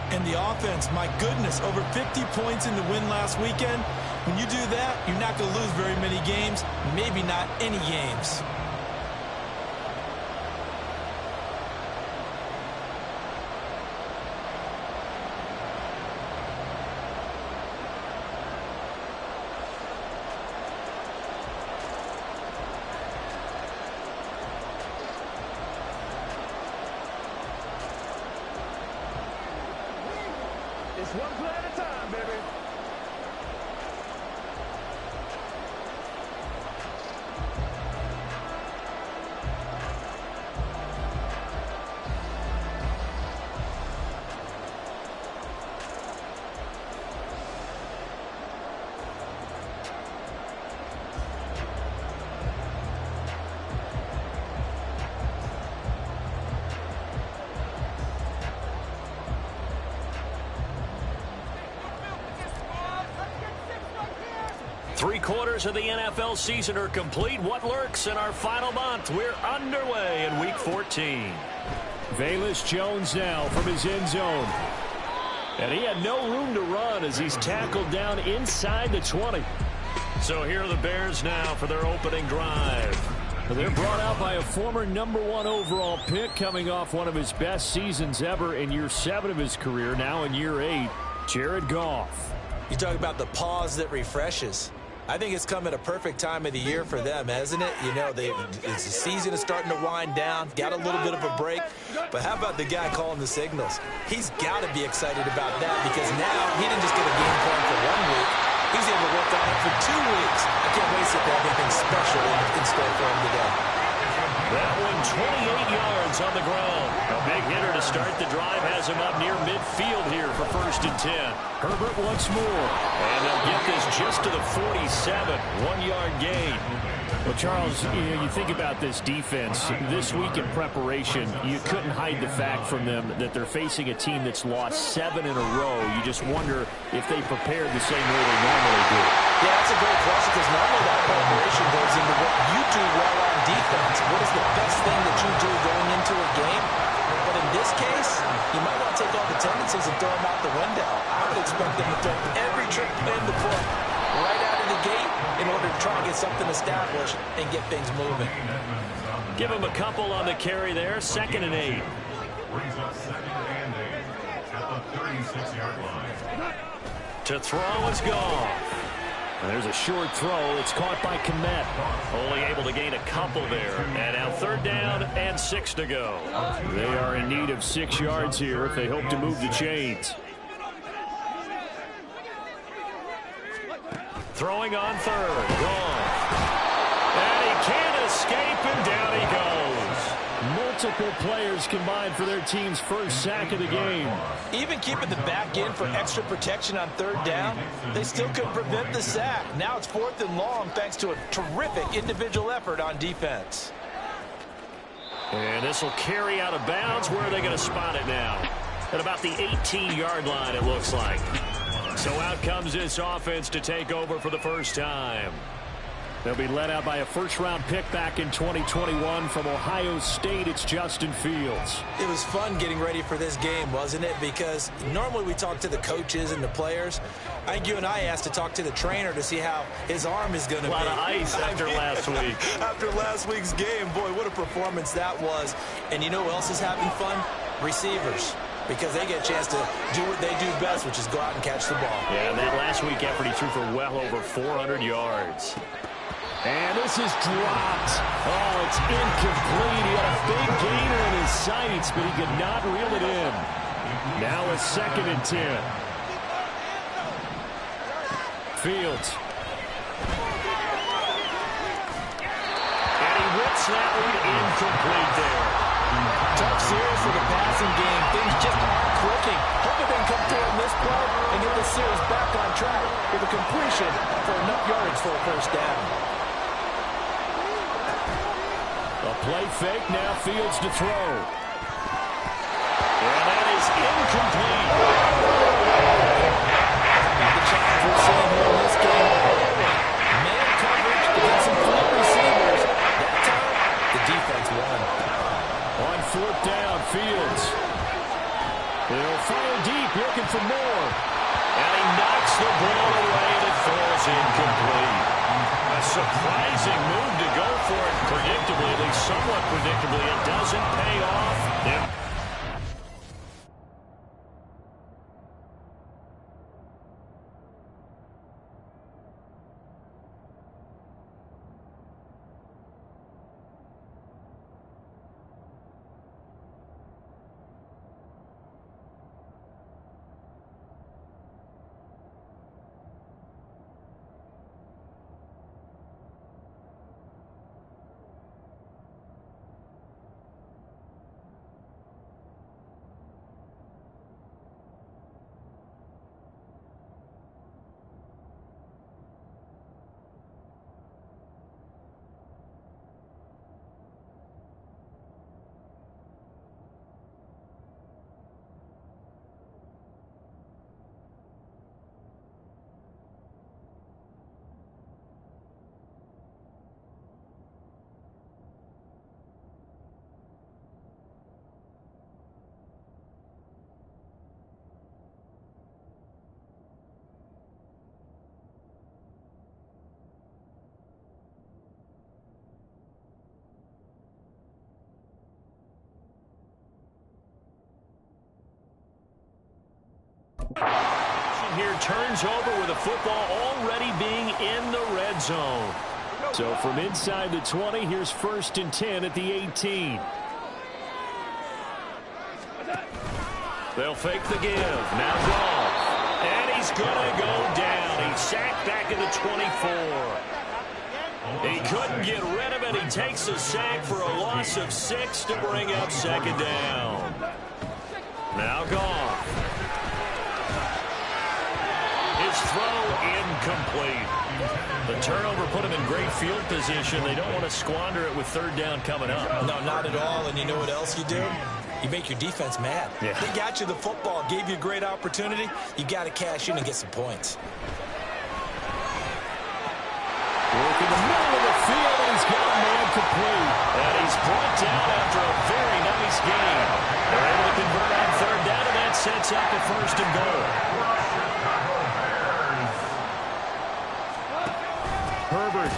And the offense, my goodness, over 50 points in the win last weekend. When you do that, you're not going to lose very many games, maybe not any games. It's one play at a time, baby. Three-quarters of the NFL season are complete. What lurks in our final month? We're underway in Week 14. Velus Jones now from his end zone. And he had no room to run as he's tackled down inside the 20. So here are the Bears now for their opening drive. They're brought out by a former #1 overall pick coming off one of his best seasons ever in year 7 of his career, now in year 8, Jared Goff. You talk about the pause that refreshes. I think it's come at a perfect time of the year for them, hasn't it? You know, the season is starting to wind down, got a little bit of a break. But how about the guy calling the signals? He's got to be excited about that because now he didn't just get a game plan for 1 week. He's able to work on it for 2 weeks. I can't wait to have anything special in store for him today. That one 28 yards on the ground. A big hitter to start the drive has him up near midfield here for 1st and 10. Herbert once more. And they'll get this just to the 47. 1-yard gain. Well, Charles, you think about this defense. This week in preparation, you couldn't hide the fact from them that they're facing a team that's lost 7 in a row. You just wonder if they prepared the same way they normally do. Yeah, that's a great question because normally that preparation goes into what you do well on defense. What is the best thing that you do going into a game? But in this case, you might want to take all the tendencies and throw them out the window. I would expect them to throw every trick in the book right out of the gate in order to try and get something established and get things moving. Give him a couple on the carry there. 2nd and 8. To throw is gone. And there's a short throw. It's caught by Kmet. Only able to gain a couple there. And now 3rd down and 6 to go. They are in need of 6 yards here if they hope to move the chains. Throwing on 3rd. Gone. And he can't escape, and down he goes. Multiple players combined for their team's first sack of the game. Even keeping the back in for extra protection on 3rd down, they still couldn't prevent the sack. Now it's 4th and long thanks to a terrific individual effort on defense. And this will carry out of bounds. Where are they going to spot it now? At about the 18-yard line, it looks like. So out comes this offense to take over for the first time. They'll be led out by a first-round pick back in 2021 from Ohio State. It's Justin Fields. It was fun getting ready for this game, wasn't it? Because normally we talk to the coaches and the players. I think you and I asked to talk to the trainer to see how his arm is going to be. A lot of ice after last week. After last week's game, boy, what a performance that was. And you know who else is having fun? Receivers. Because they get a chance to do what they do best, which is go out and catch the ball. Yeah, that last week effort, he threw for well over 400 yards. And this is dropped. Oh, it's incomplete. He had a big gainer in his sights, but he could not reel it in. Now a 2nd and 10. Fields. And he whips that one incomplete there. Tough series for the passing game. Things just aren't clicking. Hoping they can come through in this play and get the series back on track with a completion for enough yards for a 1st down. A play fake, now Fields to throw. And that is incomplete. The challenge we're seeing here in this game. Man coverage against some flat receivers. That time, the defense won. On 4th down, Fields. They'll fire deep, looking for more. And he knocks the ball away and it falls incomplete. A surprising move to go for it predictably, at least somewhat predictably. It doesn't pay off. Here turns over with the football already being in the red zone. So from inside the 20, here's 1st and 10 at the 18. They'll fake the give. Now Goff. And he's going to go down. He's sacked back at the 24. He couldn't get rid of it. He takes a sack for a loss of 6 to bring up 2nd down. Now Goff. His throw incomplete. The turnover put him in great field position. They don't want to squander it with 3rd down coming up. No, not at all. And you know what else you do? You make your defense mad. Yeah. They got you the football, gave you a great opportunity. You got to cash in and get some points. Work in the middle of the field, and he's got a man complete. And he's brought down after a very nice game. They're able to convert on 3rd down, and that sets up a 1st and goal. Herbert.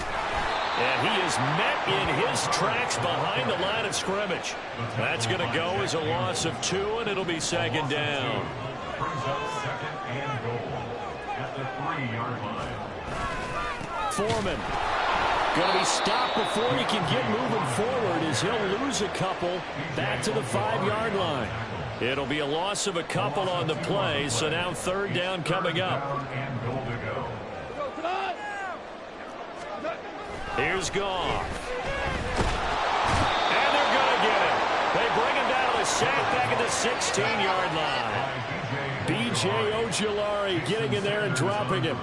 And he is met in his tracks behind the line of scrimmage. That's going to go as a loss of 2, and it'll be 2nd down. Foreman going to be stopped before he can get moving forward as he'll lose a couple back to the 5-yard line. It'll be a loss of a couple on the play, so now 3rd down coming up. Here's Goff. And they're going to get him. They bring him down to the sack back at the 16-yard line. B.J. Ojulari getting in there and dropping him. A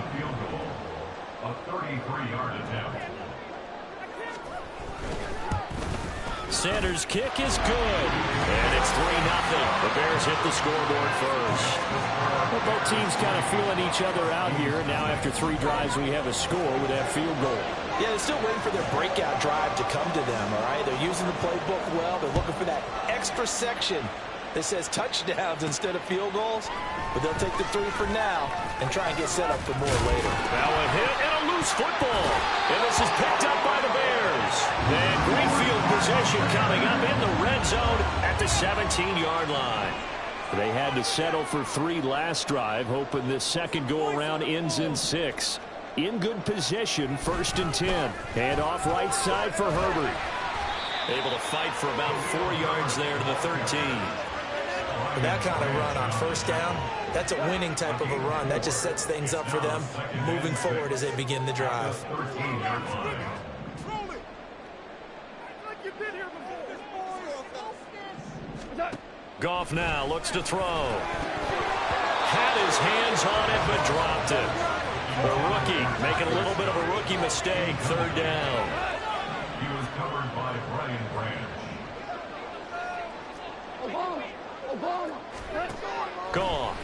33-yard attempt. Sanders' kick is good. And it's 3-0. The Bears hit the scoreboard first. Well, both teams kind of feeling each other out here. Now after 3 drives, we have a score with that field goal. Yeah, they're still waiting for their breakout drive to come to them, all right? They're using the playbook well. They're looking for that extra section that says touchdowns instead of field goals. But they'll take the 3 for now and try and get set up for more later. Now a hit and a loose football. And this is picked up by the Bears. And great field possession coming up in the red zone at the 17-yard line. They had to settle for 3 last drive, hoping this second go-around ends in 6. In good position, 1st and 10. Hand off right side for Herbert. Able to fight for about 4 yards there to the 13. With that kind of run on 1st down, that's a winning type of a run. That just sets things up for them moving forward as they begin the drive. Goff now looks to throw. Had his hands on it, but dropped it. The rookie making a little bit of a rookie mistake. 3rd down. He was covered by Brian Branch. Gone.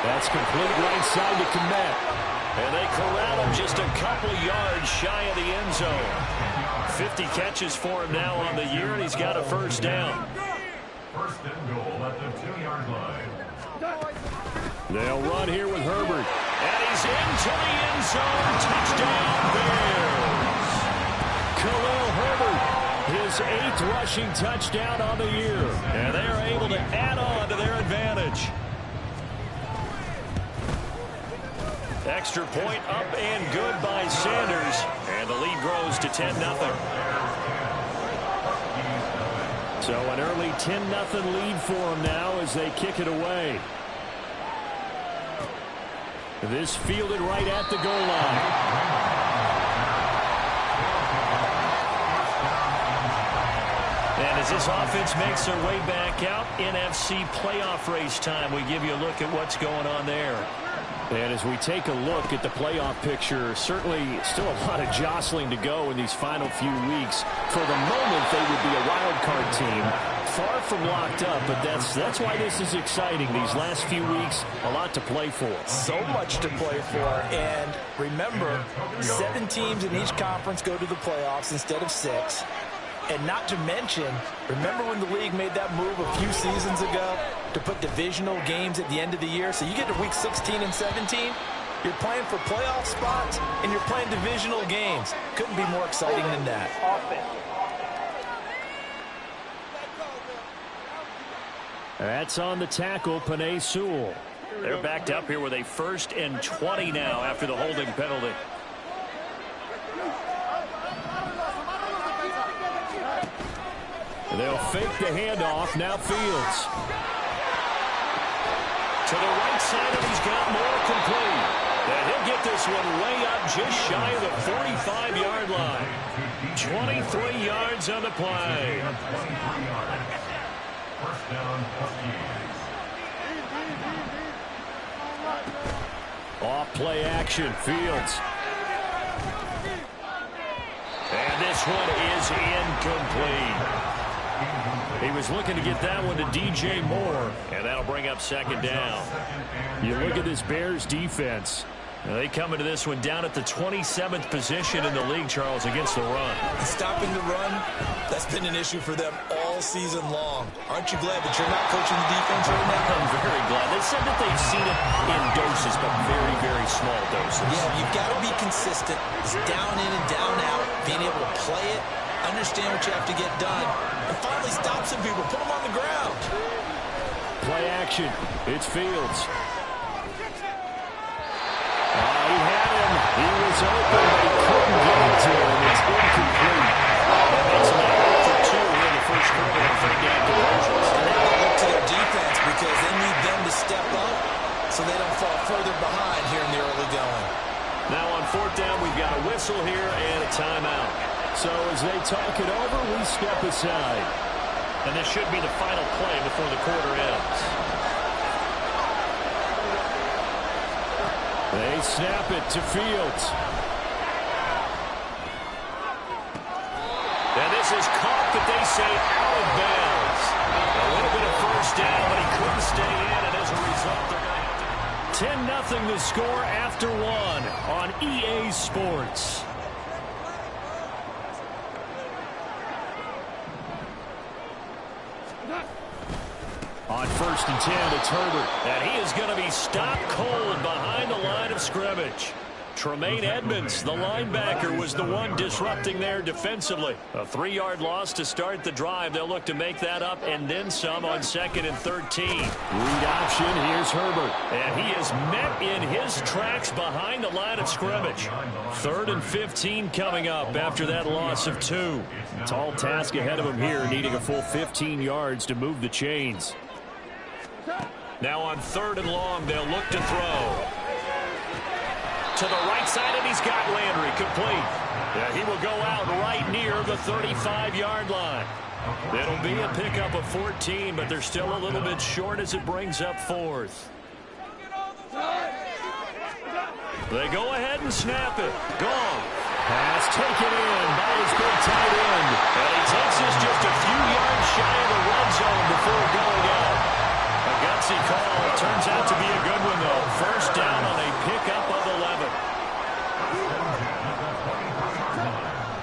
That's complete right side to Kmet. And they corral him just a couple yards shy of the end zone. 50 catches for him now on the year, and he's got a 1st down. 1st and goal at the 15-yard line. They'll run here with Herbert. And he's into the end zone. Touchdown, Bears. Khalil Herbert, his 8th rushing touchdown on the year. And they are able to add on to their advantage. Extra point up and good by Sanders. And the lead grows to 10-0. So an early 10-0 lead for them now as they kick it away. This fielded right at the goal line. And as this offense makes their way back out, NFC playoff race time, we give you a look at what's going on there. And as we take a look at the playoff picture, certainly still a lot of jostling to go in these final few weeks. For the moment, they would be a wild card team, far from locked up, but that's why this is exciting. These last few weeks, a lot to play for. So much to play for. And remember, 7 teams in each conference go to the playoffs instead of 6. And not to mention, remember when the league made that move a few seasons ago to put divisional games at the end of the year? So you get to week 16 and 17, you're playing for playoff spots, and you're playing divisional games. Couldn't be more exciting than that. That's on the tackle, Penei Sewell. They're backed up here with a 1st and 20 now after the holding penalty. They'll fake the handoff. Now Fields. To the right side, and he's got more complete. And he'll get this one way up just shy of the 45-yard line. 23 yards on the play. First down, Off play action. Fields. And this one is incomplete. He was looking to get that one to DJ Moore, and that'll bring up 2nd down. You look at this Bears defense. They come into this one down at the 27th position in the league, Charles, against the run. Stopping the run, that's been an issue for them all season long. Aren't you glad that you're not coaching the defense right now? I'm very glad. They said that they've seen it in doses, but very, very small doses. Yeah, you've got to be consistent. It's down in and down out, being able to play it, understand what you have to get done, and finally stop some people, put them on the ground. Play action. It's Fields. He had him. He was open. They couldn't get it to him. It's incomplete. That's an out for 2 in the first quarter of 3-down conversions. Look to their defense because they need them to step up so they don't fall further behind here in the early going. Now on 4th down, we've got a whistle here and a timeout. So as they talk it over, we step aside. And this should be the final play before the quarter ends. They snap it to Fields. And this is caught, but they say out of bounds. A little bit of first down, but he couldn't stay in, and as a result, they're going to have to 10-0 the score after 1 on EA Sports. On 1st and 10, it's Herbert. And he is going to be stopped cold behind the line of scrimmage. Tremaine Edmonds, the linebacker, was the one disrupting there defensively. A 3-yard loss to start the drive. They'll look to make that up and then some on 2nd and 13. Read option. Here's Herbert. And he is met in his tracks behind the line of scrimmage. 3rd and 15 coming up after that loss of 2. Tall task ahead of him here, needing a full 15 yards to move the chains. Now on 3rd and long, they'll look to throw. To the right side, and he's got Landry complete. Yeah, he will go out right near the 35-yard line. It'll be a pickup of 14, but they're still a little bit short as it brings up 4th. They go ahead and snap it. Gone. Pass taken in by his big tight end. And he takes us just a few yards shy of the red zone before going out. A gutsy call. Turns out to be a good one, though. First down on a pickup of 11.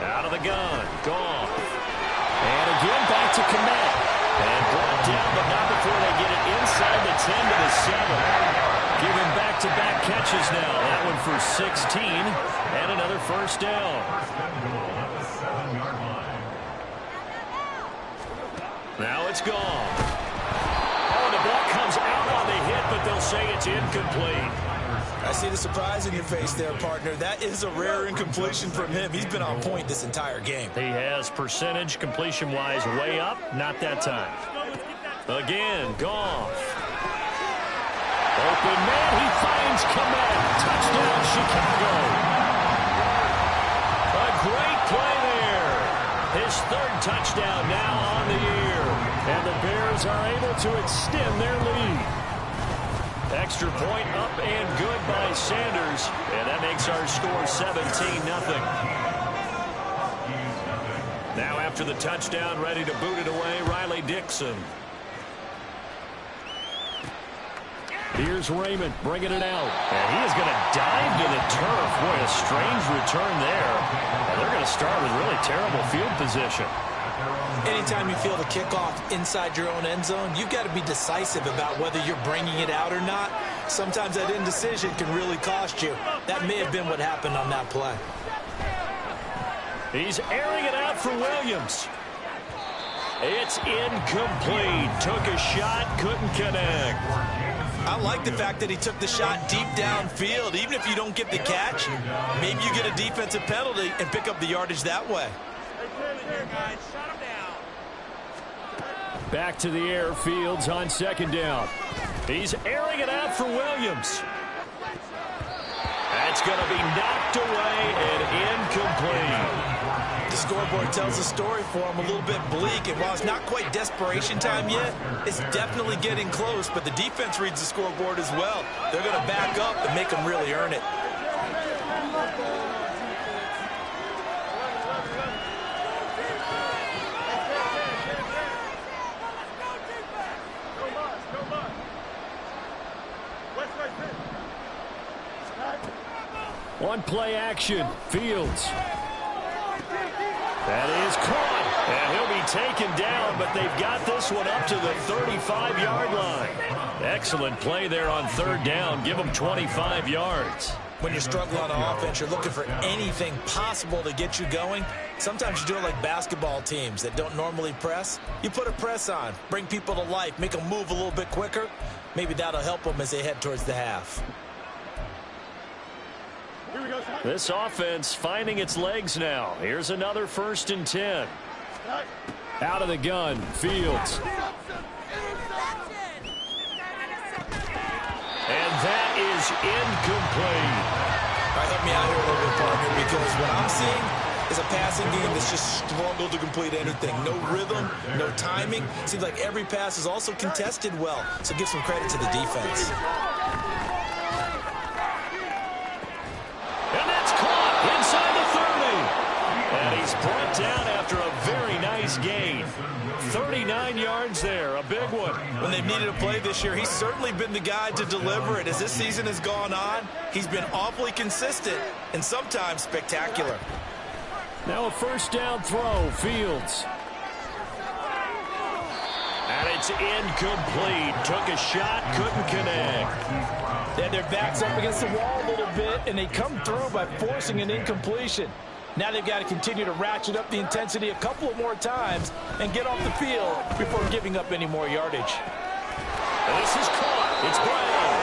Out of the gun. Gone. And again back to Kmet. And brought down, but not before they get it inside 16 and another first down. Now it's gone. Oh, the ball comes out on the hit, but they'll say it's incomplete. I see the surprise in your face there, partner. That is a rare incompletion from him. He's been on point this entire game. He has percentage completion-wise way up. Not that time. Again, Goff. Open man, he finds Kmet. Touchdown, Chicago. A great play there. His third touchdown now on the year. And the Bears are able to extend their lead. Extra point up and good by Sanders. And that makes our score 17-0. Now after the touchdown, ready to boot it away, Riley Dixon. Here's Raymond bringing it out. And he is going to dive to the turf. Boy, a strange return there. And they're going to start with really terrible field position. Anytime you feel the kickoff inside your own end zone, you've got to be decisive about whether you're bringing it out or not. Sometimes that indecision can really cost you. That may have been what happened on that play. He's airing it out for Williams. It's incomplete. Took a shot, couldn't connect. I like the fact that he took the shot deep downfield. Even if you don't get the catch, maybe you get a defensive penalty and pick up the yardage that way. Back to the air, Fields on second down. He's airing it out for Williams. That's going to be knocked away and incomplete. The scoreboard tells the story for him, a little bit bleak, and while it's not quite desperation time yet, it's definitely getting close, but the defense reads the scoreboard as well. They're going to back up and make them really earn it. One play action, Fields. That is caught, and he'll be taken down, but they've got this one up to the 35-yard line. Excellent play there on third down. Give them 25 yards. When you're struggling on offense, you're looking for anything possible to get you going. Sometimes you do it like basketball teams that don't normally press. You put a press on, bring people to life, make them move a little bit quicker. Maybe that'll help them as they head towards the half. This offense finding its legs now. Here's another 1st and 10. Out of the gun, Fields. And that is incomplete. All right, help me out here a little bit, partner, because what I'm seeing is a passing game that's just struggled to complete anything. No rhythm, no timing. Seems like every pass is also contested well, so give some credit to the defense. And that's caught inside the 30. And he's brought down after a very nice gain. 39 yards there, a big one. When they've needed a play this year, he's certainly been the guy to deliver it. As this season has gone on, he's been awfully consistent and sometimes spectacular. Now a 1st down throw, Fields. And it's incomplete. Took a shot, couldn't connect. They had their backs up against the wall a little bit, and they come through by forcing an incompletion. Now they've got to continue to ratchet up the intensity a couple of more times and get off the field before giving up any more yardage. And this is caught. It's Brown.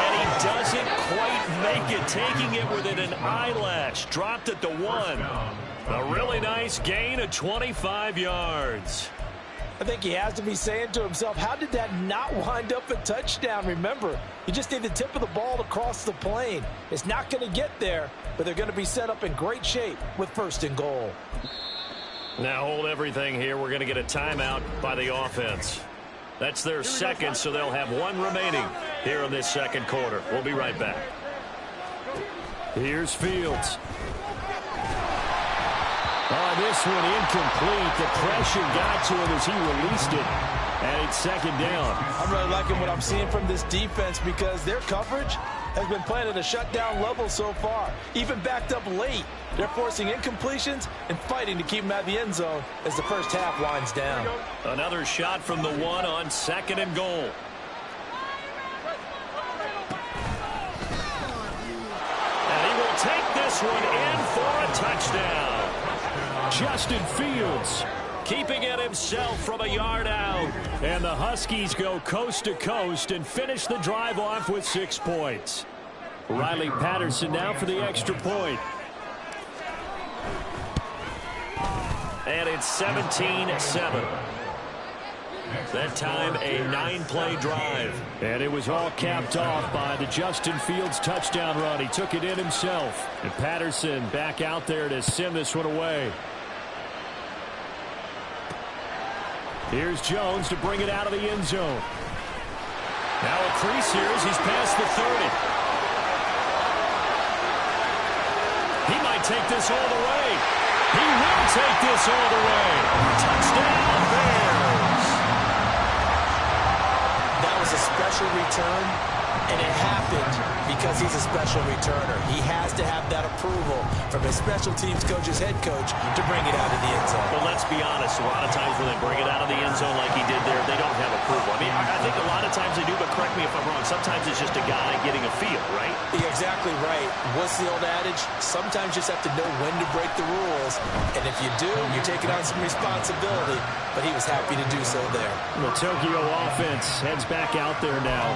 And he doesn't quite make it, taking it within an eyelash. Dropped at the 1. A really nice gain of 25 yards. I think he has to be saying to himself, how did that not wind up a touchdown? Remember, you just need the tip of the ball to cross the plane. It's not going to get there, but they're going to be set up in great shape with 1st and goal. Now hold everything here. We're going to get a timeout by the offense. That's their second, so they'll have one remaining here in this second quarter. We'll be right back. Here's Fields. Oh, this one incomplete. The pressure got to him as he released it. And it's 2nd down. I'm really liking what I'm seeing from this defense because their coverage has been playing at a shutdown level so far. Even backed up late, they're forcing incompletions and fighting to keep them out of the end zone as the first half winds down. Another shot from the 1 on 2nd and goal. And he will this one in for a touchdown. Justin Fields Keeping it himself from a yard out. and the Huskies go coast to coast and finish the drive off with 6 points. Riley Patterson now for the extra point. And it's 17-7. That time a 9-play drive. And it was all capped off by the Justin Fields touchdown run. He took it in himself. And Patterson back out there to send this one away. Here's Jones to bring it out of the end zone. Now a crease here as he's past the 30. He might take this all the way. He will take this all the way. Touchdown Bears. That was a special return, and it happened because he's a special returner. He has to have that approval from his special teams coach's head coach to bring it out of the end zone. But let's be honest, a lot of times when they bring it out of the end zone like he did there, they don't have approval. I mean, I think a lot of times they do, but correct me if I'm wrong. Sometimes it's just a guy getting a feel, right? You're exactly right. What's the old adage? Sometimes you just have to know when to break the rules, and if you do, you're taking on some responsibility, but he was happy to do so there. The Tokyo offense heads back out there now.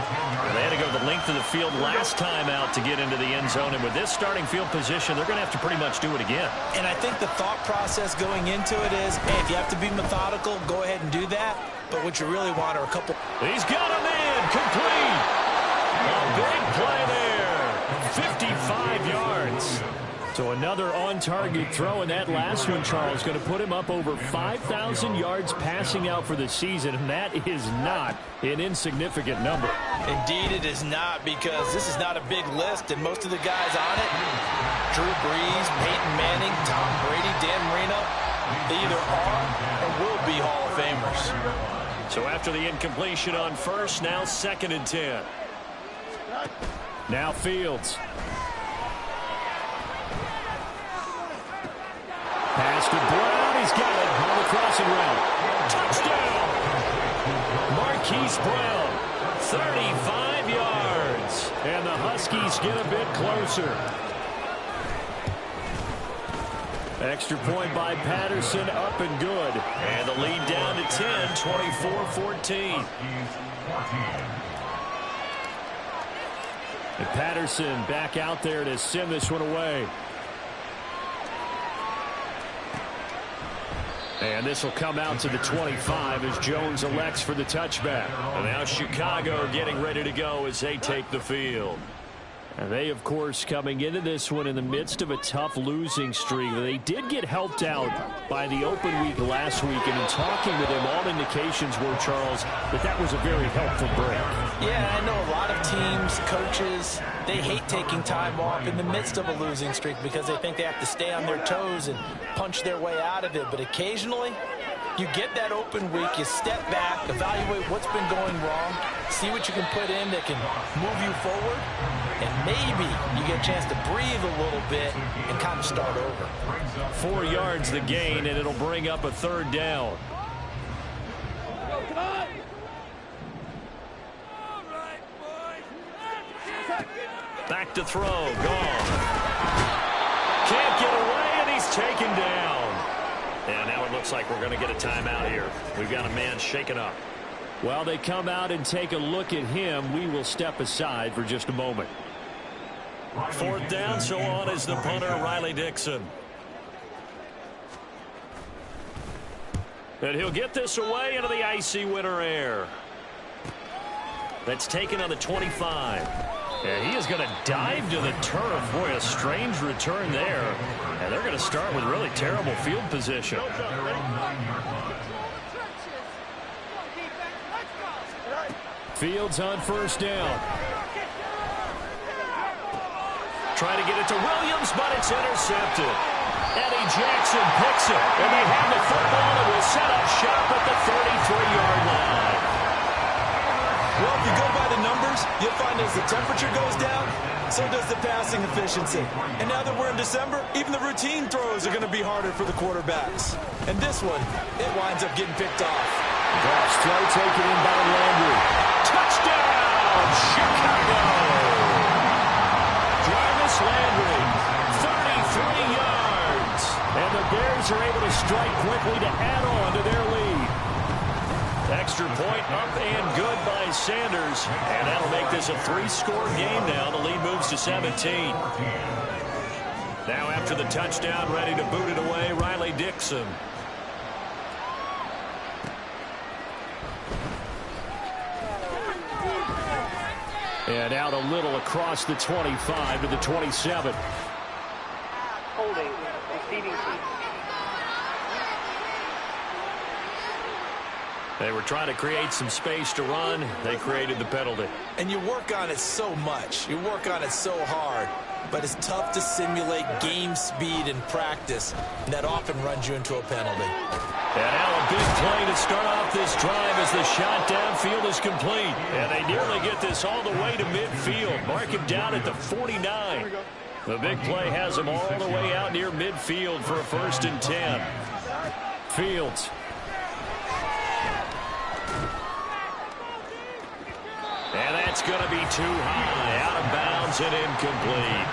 They had to go the length of the field last time out to get into the end zone, and with this starting field position, they're going to have to pretty much do it again. And I think the thought process going into it is, hey, if you have to be methodical, go ahead and do that. But what you really want are a couple. He's got him in, complete. A big play there, 55 yards. So another on-target throw, and that last one, Charles, going to put him up over 5,000 yards passing out for the season, and that is not an insignificant number. Indeed it is not, because this is not a big list, and most of the guys on it, Drew Brees, Peyton Manning, Tom Brady, Dan Marino, they either are or will be Hall of Famers. So after the incompletion on first, now 2nd and 10. Now Fields. Pass to Brown. He's got it on the crossing route. Touchdown! Marquise Brown, 35 yards. And the Huskies get a bit closer. Extra point by Patterson, up and good. And the lead down to 10, 24-14. And Patterson back out there to send this one away. And this will come out to the 25 as Jones elects for the touchback. And now Chicago getting ready to go as they take the field. And they, of course, coming into this one in the midst of a tough losing streak. They did get helped out by the open week last week. And in talking with them, all indications were, Charles, that was a very helpful break. Yeah, I know a lot of teams, coaches, they hate taking time off in the midst of a losing streak because they think they have to stay on their toes and punch their way out of it. But occasionally, you get that open week, you step back, evaluate what's been going wrong, see what you can put in that can move you forward, and maybe you get a chance to breathe a little bit and kind of start over. 4 yards the gain, and it'll bring up a 3rd down. Back to throw, gone. Can't get away, and he's taken down. And now it looks like we're going to get a timeout here. We've got a man shaken up. While they come out and take a look at him, we will step aside for just a moment. 4th down, so on is the punter, Riley Dixon. And he'll get this away into the icy winter air. That's taken on the 25. And he is going to dive to the turf. Boy, a strange return there. And they're going to start with really terrible field position. Fields on 1st down. Trying to get it to Williams, but it's intercepted. Eddie Jackson picks it, and they have the football and will set up shop at the 33-yard line. Well, if you go by the numbers, you'll find as the temperature goes down, so does the passing efficiency. And now that we're in December, even the routine throws are going to be harder for the quarterbacks. And this one, it winds up getting picked off. Pass throw taken in by Landry. Touchdown, Chicago! Jarvis Landry, quickly to add on to their lead. Extra point up and good by Sanders. And that'll make this a 3-score game now. The lead moves to 17. Now after the touchdown, ready to boot it away, Riley Dixon. And out a little across the 25 to the 27. Holding, receiving team. They were trying to create some space to run. They created the penalty. And you work on it so much. You work on it so hard. But it's tough to simulate game speed in practice. And that often runs you into a penalty. And now a big play to start off this drive as the shot downfield is complete. And they nearly get this all the way to midfield. Mark him down at the 49. The big play has him all the way out near midfield for a 1st and 10. Fields. And that's going to be too high, out of bounds and incomplete.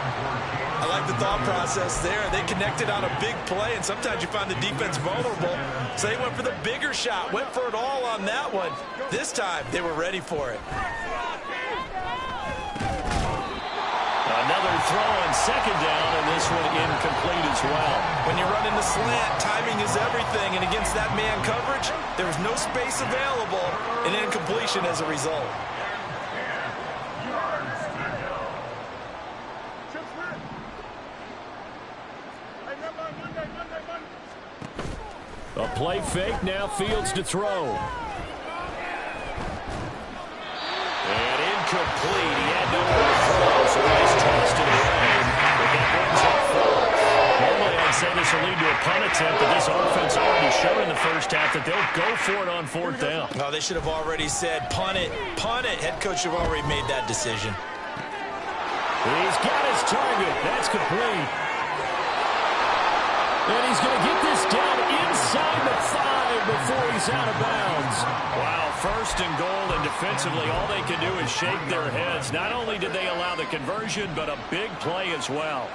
I like the thought process there. They connected on a big play, and sometimes you find the defense vulnerable. So they went for the bigger shot, went for it all on that one. This time, they were ready for it. Another throw on 2nd down, and this one incomplete as well. When you're running the slant, timing is everything, and against that man coverage, there was no space available, and incompletion as a result. A play fake, now Fields to throw. And incomplete. He had nowhere to throw, so he's tossed it away. But that brings up 4. Normally I'd say this will lead to a punt attempt, but this offense already showed in the first half that they'll go for it on 4th down. No, they should have already said, punt it, punt it. Head coach have already made that decision. He's got his target. That's complete. And he's going to get this down inside the 5 before he's out of bounds. Wow, 1st and goal, and defensively all they can do is shake their heads. Not only did they allow the conversion, but a big play as well.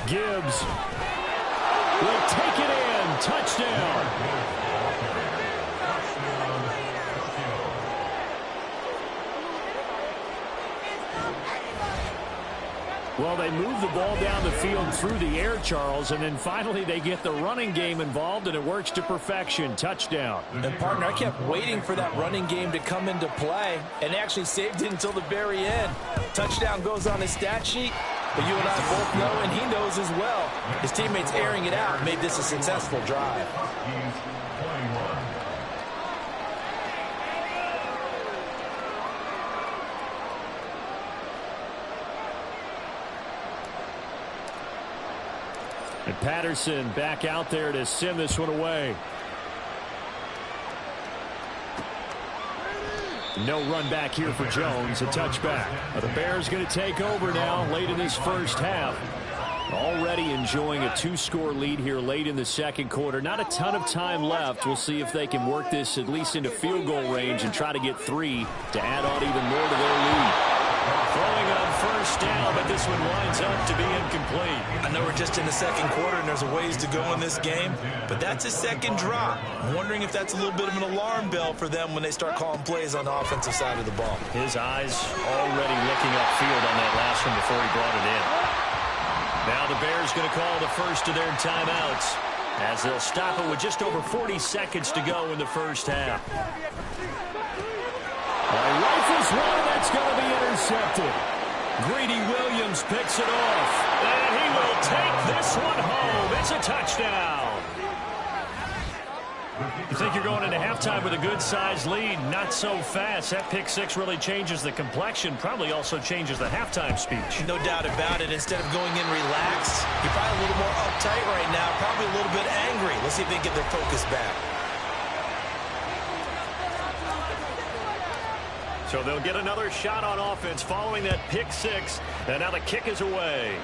Gibbs will take it in. Touchdown. Well, they move the ball down the field through the air, Charles, and then finally they get the running game involved, and it works to perfection. Touchdown. And, partner, I kept waiting for that running game to come into play, and actually saved it until the very end. Touchdown goes on his stat sheet, but you and I both know, and he knows as well, his teammates airing it out made this a successful drive. And Patterson back out there to send this one away. No run back here for Jones. A touchback. The Bears going to take over now late in this first half. Already enjoying a 2-score lead here late in the 2nd quarter. Not a ton of time left. We'll see if they can work this at least into field goal range and try to get 3 to add on even more to their lead. Throwing on 1st down, but this one winds up to be incomplete. I know we're just in the 2nd quarter and there's a ways to go in this game, but that's a 2nd drop. I'm wondering if that's a little bit of an alarm bell for them when they start calling plays on the offensive side of the ball. His eyes already looking upfield on that last one before he brought it in. Now the Bears going to call the first of their timeouts as they'll stop it with just over 40 seconds to go in the first half. Rifles one, that's going to be intercepted. Greedy Williams picks it off, and he will take this one home. It's a touchdown. You think you're going into halftime with a good-sized lead? Not so fast. That pick 6 really changes the complexion, probably also changes the halftime speech. No doubt about it. Instead of going in relaxed, you're probably a little more uptight right now, probably a little bit angry. Let's see if they can get their focus back. So they'll get another shot on offense following that pick 6, and now the kick is away.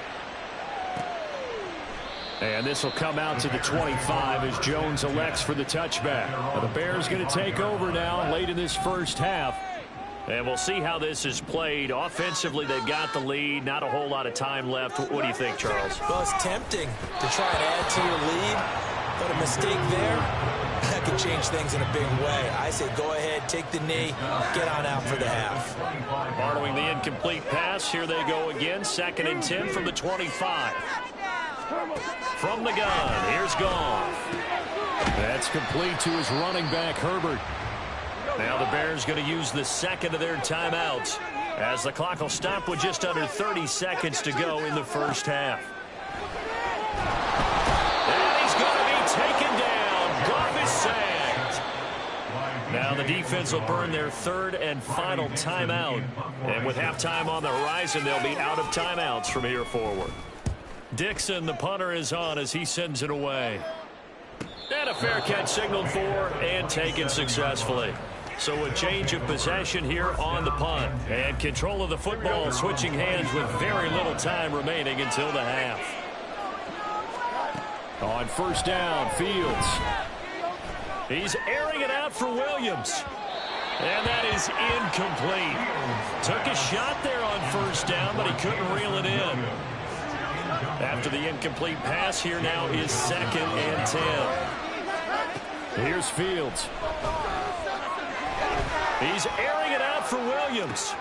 And this will come out to the 25 as Jones elects for the touchback. Now the Bears going to take over now late in this first half And we'll see how this is played. Offensively, they've got the lead. Not a whole lot of time left. What do you think, Charles? Well, it's tempting to try and add to your lead, but a mistake there, that could change things in a big way. I say go ahead, take the knee, get on out for the half. Borrowing the incomplete pass. Here they go again. 2nd and 10 from the 25. From the gun, here's Goff. That's complete to his running back, Herbert. Now the Bears going to use the second of their timeouts as the clock will stop with just under 30 seconds to go in the first half. And he's going to be taken down. Goff is sacked. Now the defense will burn their 3rd and final timeout. And with halftime on the horizon, they'll be out of timeouts from here forward. Dixon, the punter, is on as he sends it away. And a fair catch signaled for and taken successfully. So a change of possession here on the punt. And control of the football switching hands with very little time remaining until the half. On first down, Fields. He's airing it out for Williams. And that is incomplete. Took a shot there on first down, but he couldn't reel it in. After the incomplete pass, here now is 2nd and 10. Here's Fields. He's airing it out for Williams.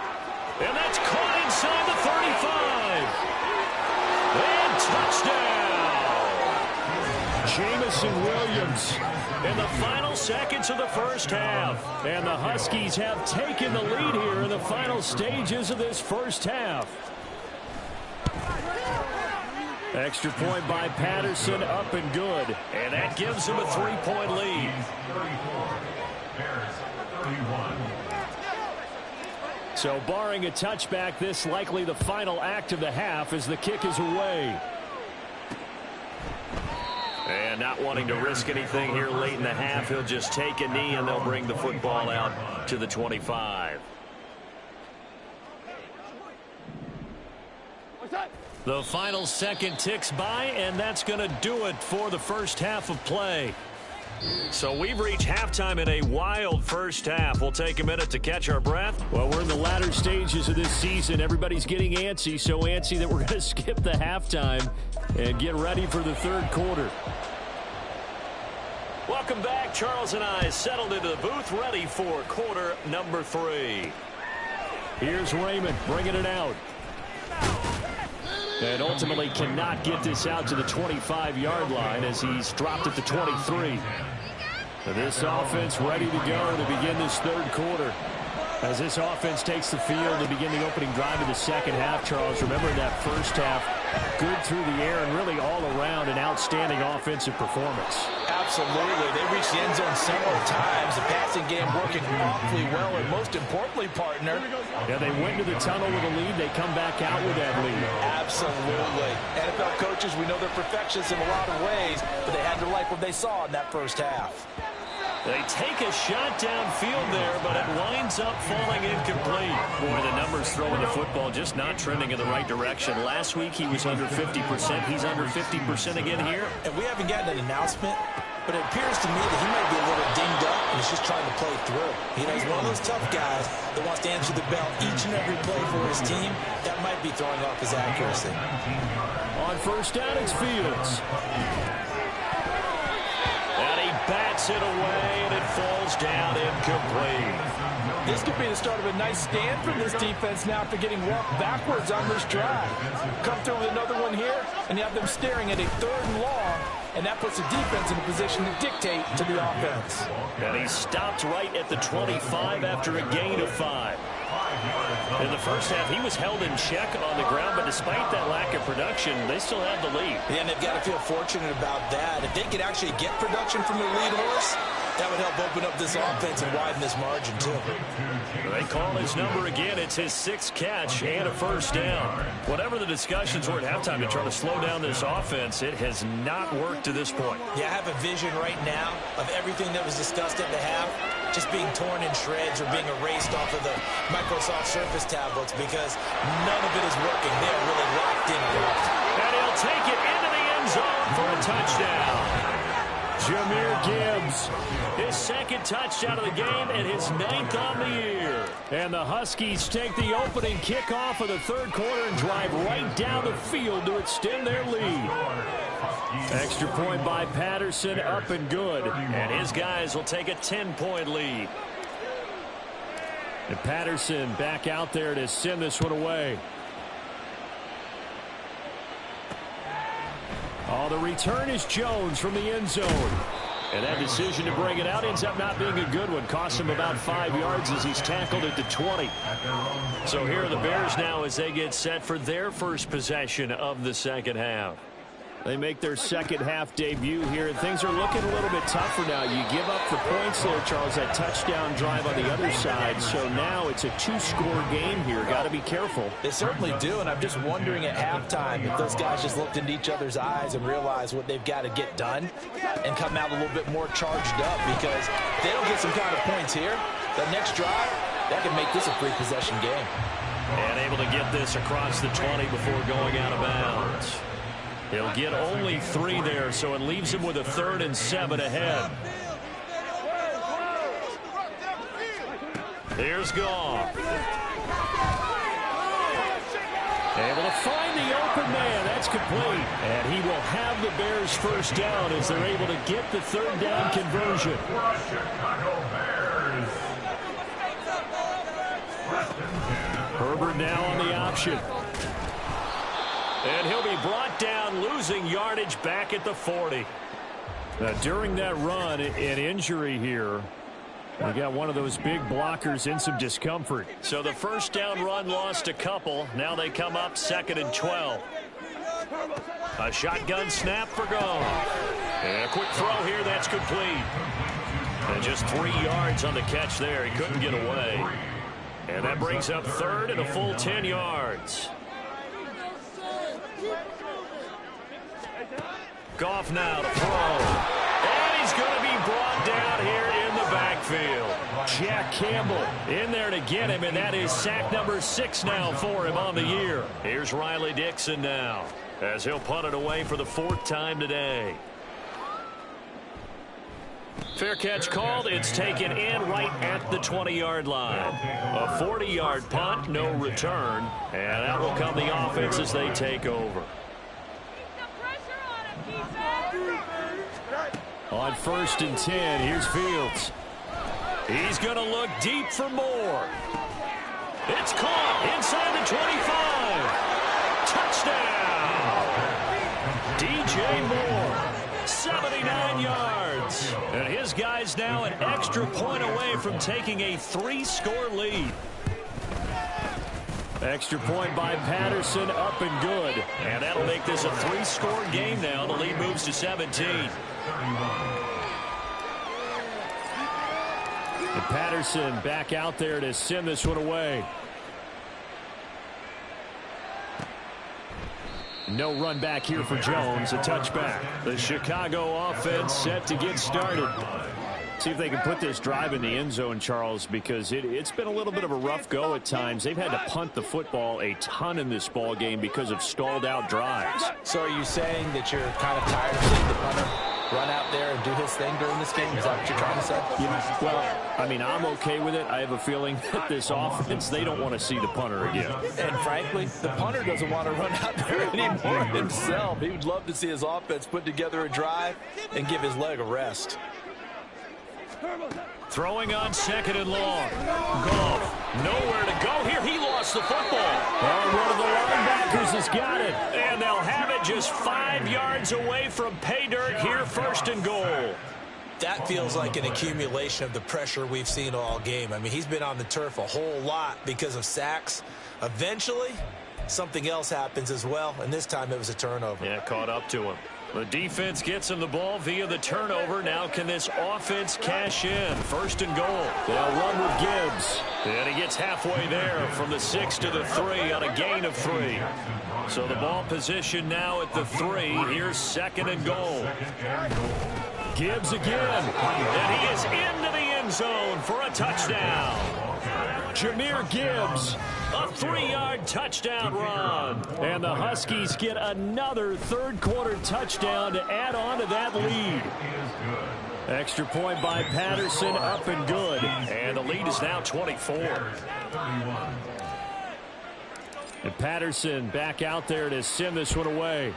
And that's caught inside the 35. And touchdown. Jamison Williams. In the final seconds of the first half. And the Huskies have taken the lead here in the final stages of this first half. Extra point by Patterson, up and good. And that gives him a 3-point lead. 34. Bears 31. So barring a touchback, this likely the final act of the half as the kick is away. And not wanting to risk anything here late in the half, he'll just take a knee and they'll bring the football out to the 25. The final second ticks by, and that's going to do it for the first half of play. So we've reached halftime in a wild first half. We'll take a minute to catch our breath. Well, we're in the latter stages of this season. Everybody's getting antsy, so antsy that we're going to skip the halftime and get ready for the third quarter. Welcome back. Charles and I settled into the booth, ready for quarter number 3. Here's Raymond bringing it out. And ultimately cannot get this out to the 25-yard line as he's dropped at the 23. This offense ready to go to begin this third quarter. As this offense takes the field to begin the opening drive of the second half, Charles, remember that first half, good through the air and really all around an outstanding offensive performance. Absolutely. They reached the end zone several times. The passing game working awfully well, and most importantly, partner. Yeah, they went to the tunnel with a lead. They come back out with that lead. Absolutely. NFL coaches, we know they're perfectionists in a lot of ways, but they had to like what they saw in that first half. They take a shot downfield there, but it winds up falling incomplete. Boy, the numbers throwing the football just not trending in the right direction. Last week he was under 50%. He's under 50% again here. And we haven't gotten an announcement, but it appears to me that he might be a little dinged up and he's just trying to play through. You know, he's one of those tough guys that wants to answer the bell each and every play for his team. That might be throwing off his accuracy. On first down, it's Fields. Bats it away, and it falls down incomplete. This could be the start of a nice stand from this defense now after getting walked backwards on this drive. Come through with another one here, and you have them staring at a 3rd and long, and that puts the defense in a position to dictate to the offense. And he stopped right at the 25 after a gain of 5. In the first half, he was held in check on the ground, but despite that lack of production, they still have the lead. Yeah, and they've got to feel fortunate about that. If they could actually get production from their lead horse, that would help open up this offense and widen this margin, too. They call his number again. It's his 6th catch and a first down. Whatever the discussions were at halftime to try to slow down this offense, it has not worked to this point. Yeah, I have a vision right now of everything that was discussed at the half just being torn in shreds or being erased off of the Microsoft Surface tablets because none of it is working. They're really locked in. And he'll take it into the end zone for a touchdown. Jahmyr Gibbs. His 2nd touchdown of the game and his 9th on the year. And the Huskies take the opening kickoff of the third quarter and drive right down the field to extend their lead. Extra point by Patterson, up and good. And his guys will take a 10-point lead. And Patterson back out there to send this one away. Oh, the return is Jones from the end zone. And that decision to bring it out ends up not being a good one. Cost him about 5 yards as he's tackled at the 20. So here are the Bears now as they get set for their first possession of the second half. They make their second half debut here, and things are looking a little bit tougher now. You give up the points there, Charles, that touchdown drive on the other side. So now it's a 2-score game here. Got to be careful. They certainly do, and I'm just wondering at halftime if those guys just looked into each other's eyes and realized what they've got to get done and come out a little bit more charged up, because if they don't get some kind of points here, that next drive, that can make this a 3-possession game. And able to get this across the 20 before going out of bounds. He'll get only 3 there, so it leaves him with a 3rd and 7 ahead. Here's Goff. Able to find the open man. That's complete. And he will have the Bears first down as they're able to get the 3rd down conversion. Herbert now on the option. And he'll be brought down, losing yardage back at the 40. Now, during that run, an injury here. We got one of those big blockers in some discomfort. So the first down run lost a couple. Now they come up 2nd and 12. A shotgun snap for Goff. And a quick throw here, that's complete. And just 3 yards on the catch there. He couldn't get away. And that brings up 3rd and a full 10 yards. Goff now to throw. And he's going to be brought down here in the backfield. Jack Campbell in there to get him, and that is sack number 6 now for him on the year. Here's Riley Dixon now, as he'll punt it away for the 4th time today. Fair catch called. It's taken in right at the 20-yard line. A 40-yard punt, no return. And that will come the offense as they take over. On 1st and 10, here's Fields. He's going to look deep for more. It's caught inside the 25. Touchdown. DJ Moore, 79 yards. And his guys now an extra point away from taking a 3-score lead. Extra point by Patterson, up and good. And that'll make this a 3-score game now. The lead moves to 17. And Patterson back out there to send this one away. No run back here for Jones, a touchback. The Chicago offense set to get started. See if they can put this drive in the end zone, Charles, because it's been a little bit of a rough go at times. They've had to punt the football a ton in this ball game because of stalled out drives. So are you saying that you're kind of tired of seeing the punter run out there and do his thing during this game? Is that what you're trying to say? Yeah, well, I mean, I'm okay with it. I have a feeling that this offense, they don't want to see the punter again. And frankly, the punter doesn't want to run out there anymore himself. He would love to see his offense put together a drive and give his leg a rest. Throwing on 2nd and long. Goff, nowhere to go here. He lost the football. Oh, one of the linebackers has got it. And they'll have it just 5 yards away from pay dirt here, 1st and goal. That feels like an accumulation of the pressure we've seen all game. I mean, he's been on the turf a whole lot because of sacks. Eventually, something else happens as well, and this time it was a turnover. Yeah, caught up to him. The defense gets him the ball via the turnover. Now can this offense cash in? 1st and goal. They'll run with Gibbs. And he gets halfway there from the 6 to the 3 on a gain of 3. So the ball position now at the 3. Here's 2nd and goal. Gibbs again. And he is into the end zone for a touchdown. Jahmyr Gibbs. A 3-yard touchdown run. And the Huskies get another third quarter touchdown to add on to that lead. Extra point by Patterson, up and good. And the lead is now 24. And Patterson back out there to send this one away.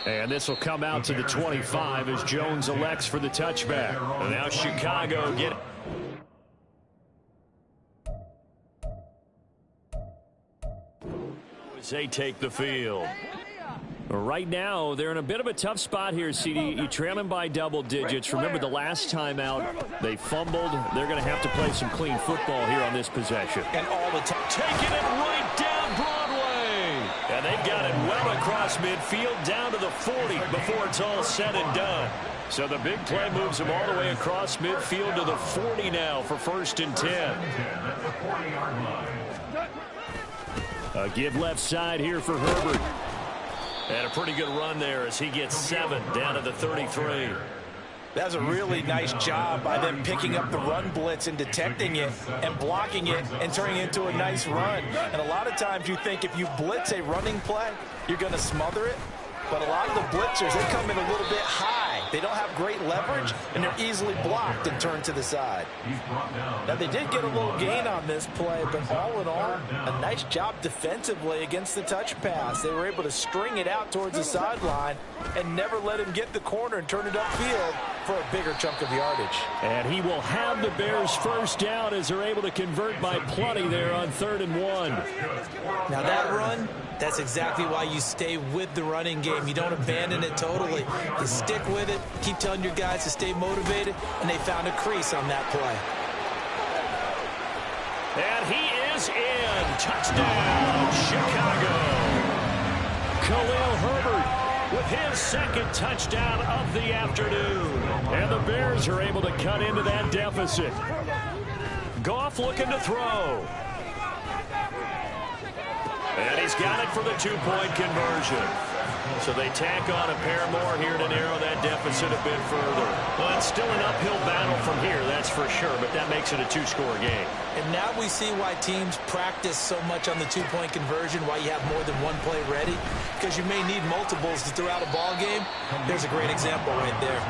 And this will come out to the 25 as Jones elects for the touchback. And now Chicago get it. As they take the field. Right now, they're in a bit of a tough spot here, CD. You trail them by double digits. Remember the last time out, they fumbled. They're going to have to play some clean football here on this possession. And all the time, taking it right down Broadway. And they've got it well across midfield down to the 40 before it's all said and done. So the big play moves them all the way across midfield to the 40 now for 1st and 10. A give left side here for Herbert. And a pretty good run there as he gets 7 down to the 33. That's a really nice job by them picking up the run blitz and detecting it and blocking it and turning it into a nice run. And a lot of times you think if you blitz a running play, you're going to smother it. But a lot of the blitzers, they come in a little bit high. They don't have great leverage, and they're easily blocked and turned to the side. Now, they did get a little gain on this play, but all in all, a nice job defensively against the touch pass. They were able to string it out towards the sideline and never let him get the corner and turn it upfield for a bigger chunk of yardage. And he will have the Bears first down as they're able to convert by plenty there on 3rd and 1. Now that run, that's exactly why you stay with the running game. You don't abandon it totally. You stick with it, keep telling your guys to stay motivated, and they found a crease on that play. And he is in. Touchdown, Chicago. Khalil Herbert with his 2nd touchdown of the afternoon. And the Bears are able to cut into that deficit. Goff looking to throw. And he's got it for the 2-point conversion. So they tack on a pair more here to narrow that deficit a bit further. Well, it's still an uphill battle from here, that's for sure, but that makes it a 2-score game. And now we see why teams practice so much on the 2-point conversion, why you have more than one play ready, because you may need multiples to throw out a ball game. There's a great example right there.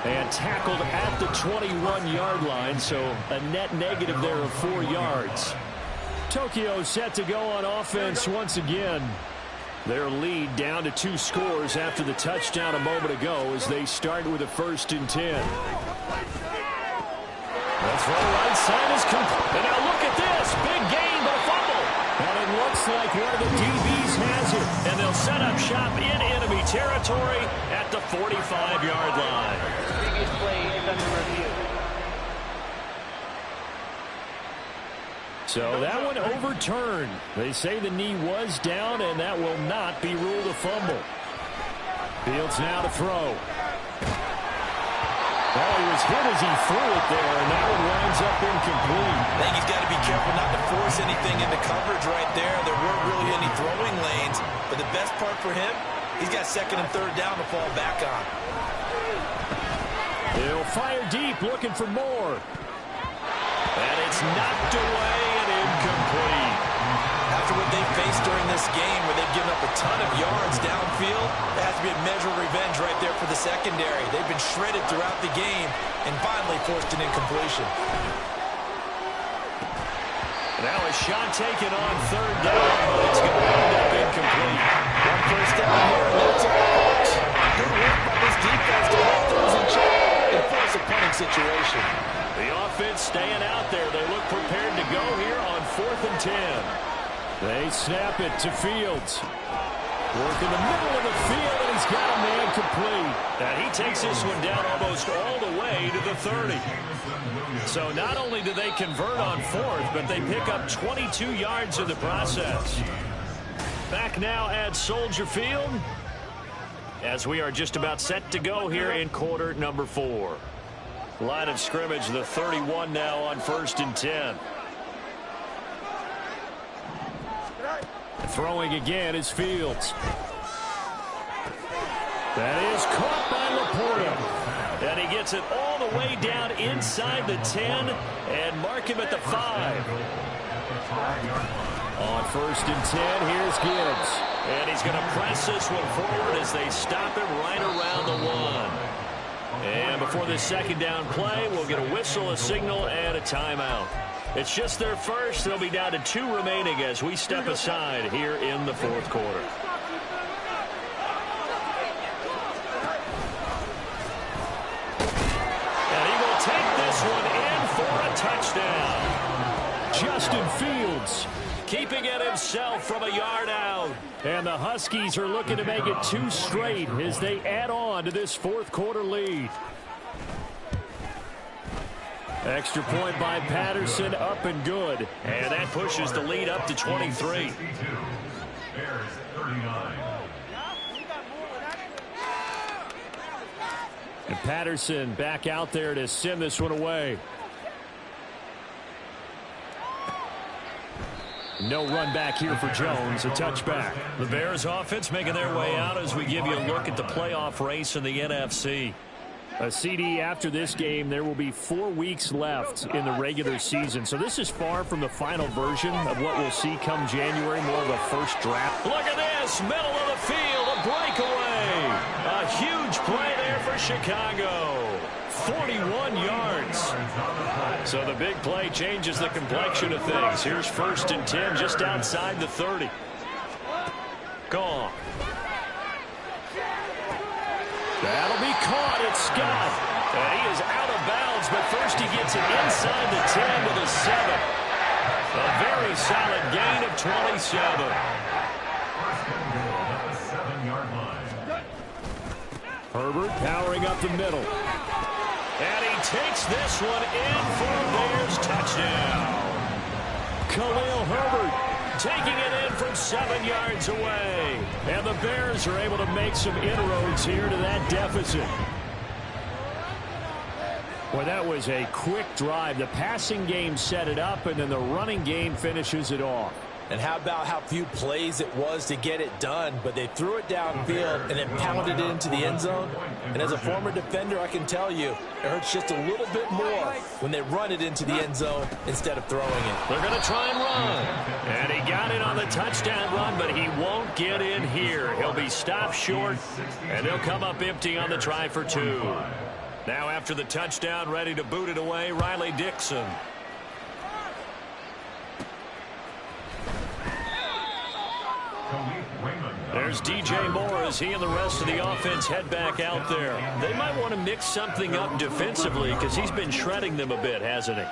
And tackled at the 21-yard line, so a net negative there of 4 yards. Tokyo set to go on offense once again. Their lead down to 2 scores after the touchdown a moment ago as they start with a 1st and 10. The throw right side is complete. And now look at this. Big gain, but a fumble. And it looks like one of the DBs has it. And they'll set up shop in enemy territory at the 45-yard line. The previous play is under review. So that one overturned. They say the knee was down, and that will not be ruled a fumble. Fields now to throw. Well, he was hit as he threw it there, and that one winds up incomplete. I think he's got to be careful not to force anything into coverage right there. There weren't really any throwing lanes, but the best part for him, he's got 2nd and 3rd down to fall back on. They'll fire deep, looking for more. And it's knocked away and incomplete. After what they've faced during this game where they've given up a ton of yards downfield, there has to be a measure of revenge right there for the secondary. They've been shredded throughout the game and finally forced an incompletion. Now a shot taken on 3rd down, but it's going to end up incomplete. One first down here, and that's all, folks. Good work by this defense to hold things in check and force a punting situation. The offense staying out there. They look prepared to go here on 4th and 10. They snap it to Fields. Work in the middle of the field, and he's got a man complete. And he takes this one down almost all the way to the 30. So not only do they convert on 4th, but they pick up 22 yards in the process. Back now at Soldier Field as we are just about set to go here in quarter number 4. Line of scrimmage, the 31 now on 1st and 10. Throwing again is Fields. That is caught by Laporta. And he gets it all the way down inside the 10 and mark him at the 5. On 1st and 10, here's Gibbs. And he's going to press this one forward as they stop him right around the 1. And before this second down play, we'll get a whistle, a signal, and a timeout. It's just their first. They'll be down to 2 remaining as we step aside here in the fourth quarter. And he will take this one in for a touchdown. Justin Fields keeping it himself from a yard out. And the Huskies are looking to make it 2 straight as they add on to this fourth quarter lead. Extra point by Patterson, up and good. And that pushes the lead up to 23. Bears 39. And Patterson back out there to send this one away. No run back here for Jones, a touchback. The Bears offense making their way out as we give you a look at the playoff race in the NFC. A CD after this game, there will be 4 weeks left in the regular season. So this is far from the final version of what we'll see come January, more of a first draft. Look at this, middle of the field, a breakaway. A huge play there for Chicago. 41 yards. So the big play changes the complexion of things. Here's 1st and 10 just outside the 30. Gone. That'll be caught. It's Scott. And he is out of bounds, but first he gets it inside the 10 to the 7. A very solid gain of 27. 7-yard line. Herbert powering up the middle. And he takes this one in for a Bears touchdown. Khalil Herbert taking it in from 7 yards away. And the Bears are able to make some inroads here to that deficit. Well, that was a quick drive. The passing game set it up, and then the running game finishes it off. And how about how few plays it was to get it done, but they threw it downfield and then pounded it into the end zone. And as a former defender, I can tell you, it hurts just a little bit more when they run it into the end zone instead of throwing it. They're going to try and run. And he got it on the touchdown run, but he won't get in here. He'll be stopped short, and they'll come up empty on the try for 2. Now after the touchdown, ready to boot it away, Riley Dixon. There's DJ Moore as he and the rest of the offense head back out there. They might want to mix something up defensively because he's been shredding them a bit, hasn't he?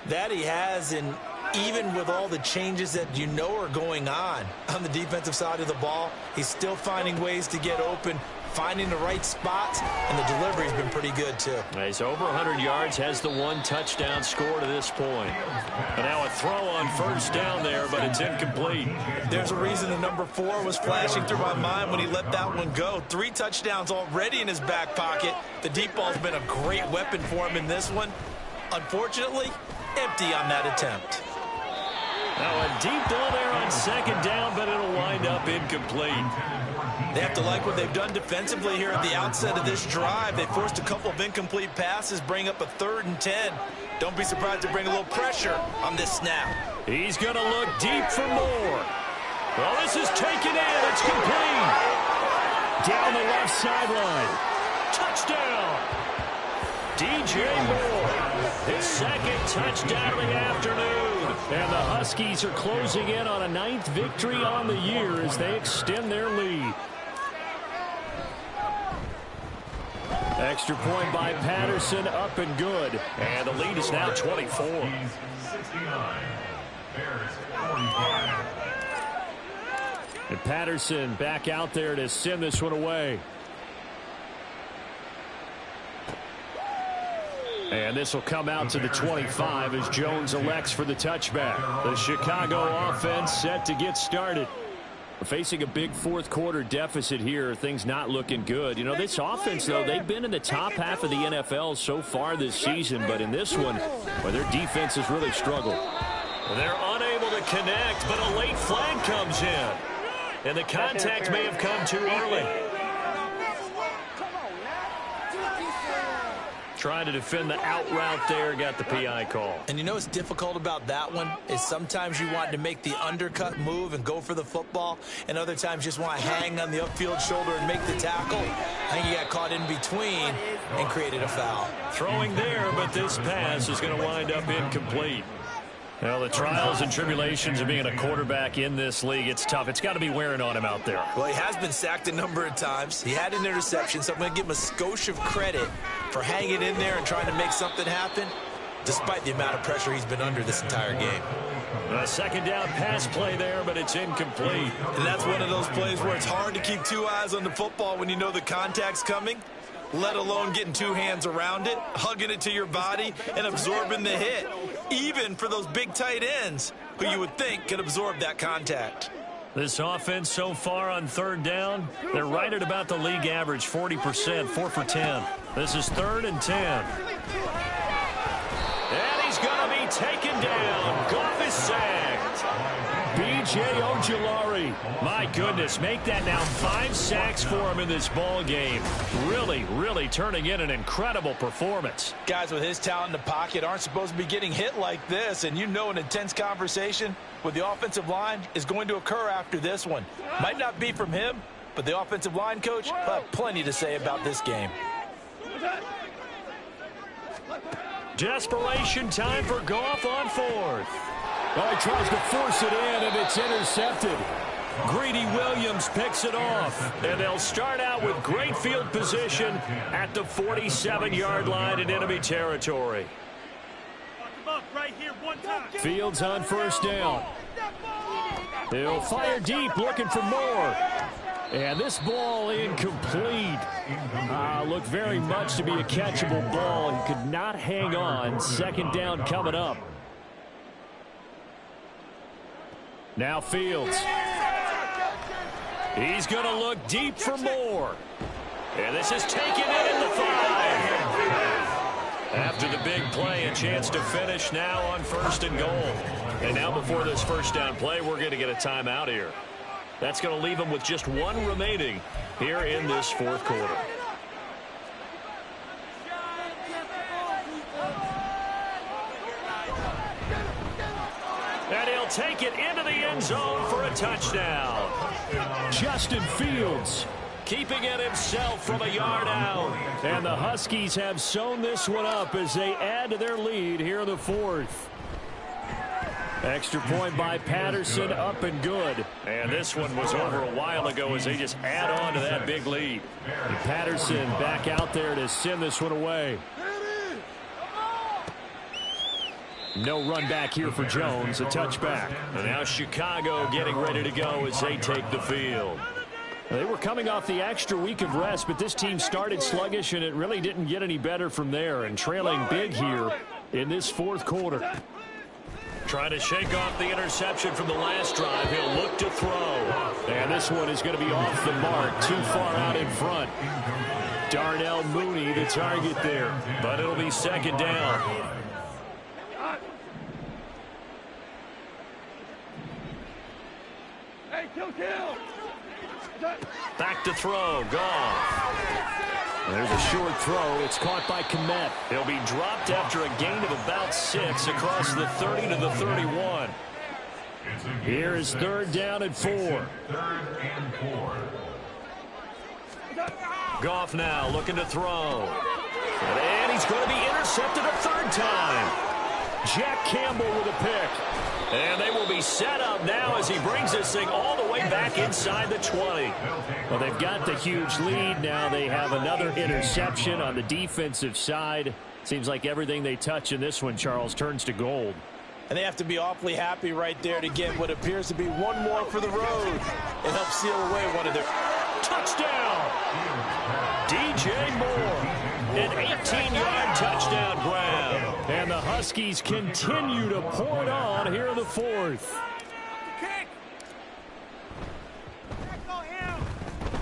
That he has, and even with all the changes that you know are going on the defensive side of the ball, he's still finding ways to get open, finding the right spots, and the delivery's been pretty good too. He's over 100 yards, has the 1 touchdown score to this point. And now a throw on 1st down there, but it's incomplete. There's a reason the number 4 was flashing through my mind when he let that one go. 3 touchdowns already in his back pocket. The deep ball's been a great weapon for him in this one. Unfortunately, empty on that attempt. Now a deep ball there on 2nd down, but it'll wind up incomplete. They have to like what they've done defensively here at the outset of this drive. They forced a couple of incomplete passes, bring up a 3rd and 10. Don't be surprised to bring a little pressure on this snap. He's going to look deep for more. Well, this is taken in. It's complete. Down the left sideline. Touchdown. DJ Moore. His 2nd touchdown of the afternoon. And the Huskies are closing in on a 9th victory on the year as they extend their lead. Extra point by Patterson, up and good. And the lead is now 24. 69. Bears 45. And Patterson back out there to send this one away. And this will come out to the 25 as Jones elects for the touchback. The Chicago offense set to get started. Facing a big fourth quarter deficit here, things not looking good. You know, this offense, though, they've been in the top half of the NFL so far this season, but in this one, well, their defense has really struggled. They're unable to connect, but a late flag comes in. And the contact may have come too early. Trying to defend the out route there, got the PI call. And you know what's difficult about that one is sometimes you want to make the undercut move and go for the football, and other times just want to hang on the upfield shoulder and make the tackle. I think he got caught in between and created a foul. Throwing there, but this pass is going to wind up incomplete. Well, the trials and tribulations of being a quarterback in this league, it's tough. It's got to be wearing on him out there. Well, he has been sacked a number of times. He had an interception, so I'm going to give him a skosh of credit for hanging in there and trying to make something happen, despite the amount of pressure he's been under this entire game. A second down pass play there, but it's incomplete. And that's one of those plays where it's hard to keep two eyes on the football when you know the contact's coming, let alone getting two hands around it, hugging it to your body, and absorbing the hit, even for those big tight ends who you would think could absorb that contact. This offense so far on third down, they're right at about the league average, 40%, 4 for 10. This is 3rd and 10. And he's going to be taken down. Goff is sacked. B.J. Ojulari. My goodness, make that now 5 sacks for him in this ball game. Really, really turning in an incredible performance. Guys with his talent in the pocket aren't supposed to be getting hit like this, and you know an intense conversation with the offensive line is going to occur after this one. Might not be from him, but the offensive line coach will have plenty to say about this game. Desperation time for Goff on 4th. Oh, he tries to force it in, and it's intercepted. Greedy Williams picks it off, and they'll start out with great field position at the 47-yard line in enemy territory. Fields on 1st down. They'll fire deep, looking for more. And this ball incomplete. Looked very much to be a catchable ball. He could not hang on. 2nd down coming up. Now Fields. He's going to look deep for more. And this is taken in at the 5. After the big play, a chance to finish now on 1st and goal. And now before this 1st down play, we're going to get a timeout here. That's going to leave him with just 1 remaining here in this 4th quarter. And he'll take it into the end zone for a touchdown. Justin Fields keeping it himself from a yard out. And the Huskies have sewn this one up as they add to their lead here in the 4th. Extra point by Patterson, up and good. And this one was over a while ago as they just add on to that big lead. And Patterson back out there to send this one away. No run back here for Jones, a touchback. And now Chicago getting ready to go as they take the field. They were coming off the extra week of rest, but this team started sluggish, and it really didn't get any better from there, and trailing big here in this 4th quarter. Trying to shake off the interception from the last drive. He'll look to throw. And this one is going to be off the mark, too far out in front. Darnell Mooney, the target there. But it'll be 2nd down. Back to throw. Goff. There's a short throw. It's caught by Kmet. He'll be dropped after a gain of about 6 across the 30 to the 31. Here is 3rd down and 4. 3rd and 4. Goff now looking to throw. And he's going to be intercepted a 3rd time. Jack Campbell with a pick. And they will be set up now as he brings this thing all the way back inside the 20. Well, they've got the huge lead. Now they have another interception on the defensive side. Seems like everything they touch in this one, Charles, turns to gold. And they have to be awfully happy right there to get what appears to be one more for the road and help seal away one of their... Touchdown! DJ Moore. An 18-yard touchdown grab. And the Huskies continue to pour it on here in the 4th.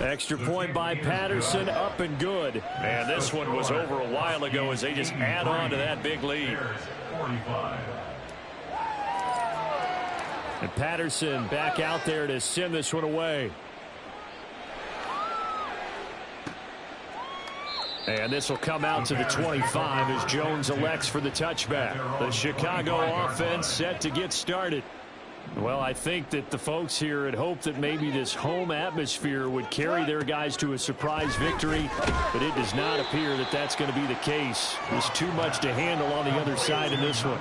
Extra point by Patterson, up and good. And this one was over a while ago as they just add on to that big lead. And Patterson back out there to send this one away. And this will come out to the 25 as Jones elects for the touchback. The Chicago offense set to get started. Well, I think that the folks here had hoped that maybe this home atmosphere would carry their guys to a surprise victory, but it does not appear that that's going to be the case. There's too much to handle on the other side in this one.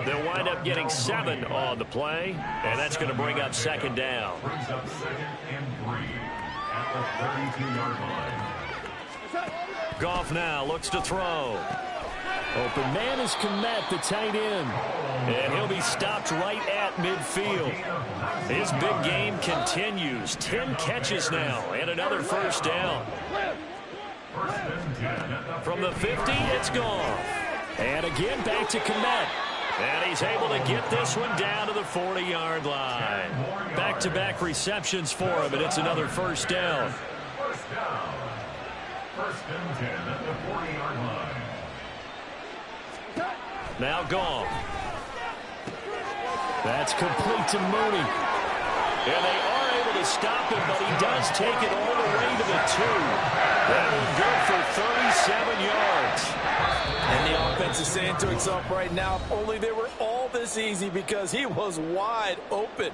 They'll wind up getting 7 on the play, and that's going to bring up second down. Brings up 2nd and 3 at the 32-yard line. Goff now looks to throw. Open man is Kmet, the tight end. And he'll be stopped right at midfield. His big game continues. 10 catches now and another first down. From the 50, it's Goff. And again, back to Kmet. And he's able to get this one down to the 40-yard line. Back-to-back receptions for him, and it's another first down. First down. 1st and 10 at the 40-yard line. Now Goff. That's complete to Mooney. And they are able to stop him, but he does take it all the way to the 2. That will go for 37 yards. And the offense is saying to itself right now, if only they were all this easy, because he was wide open.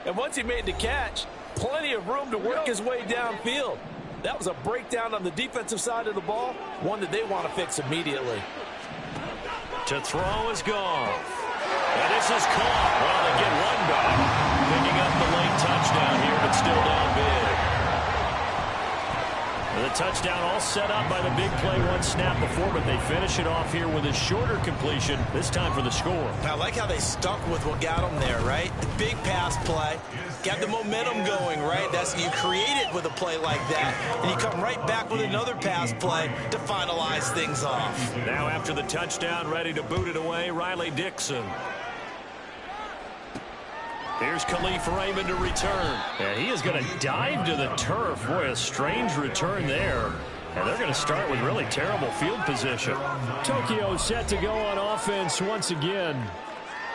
And once he made the catch, plenty of room to work his way downfield. That was a breakdown on the defensive side of the ball, one that they want to fix immediately. To throw is Goff. And this is caught. Well, they get one back. Picking up the late touchdown here, but still down big. The touchdown all set up by the big play one snap before, but they finish it off here with a shorter completion, this time for the score. I like how they stuck with what got them there, right? The big pass play. Got the momentum going, right? You create it with a play like that, and you come right back with another pass play to finalize things off. Now after the touchdown, ready to boot it away, Riley Dixon. Here's Khalif Raymond to return. Yeah, he is going to dive to the turf. Boy, a strange return there. And they're going to start with really terrible field position. Tokyo set to go on offense once again.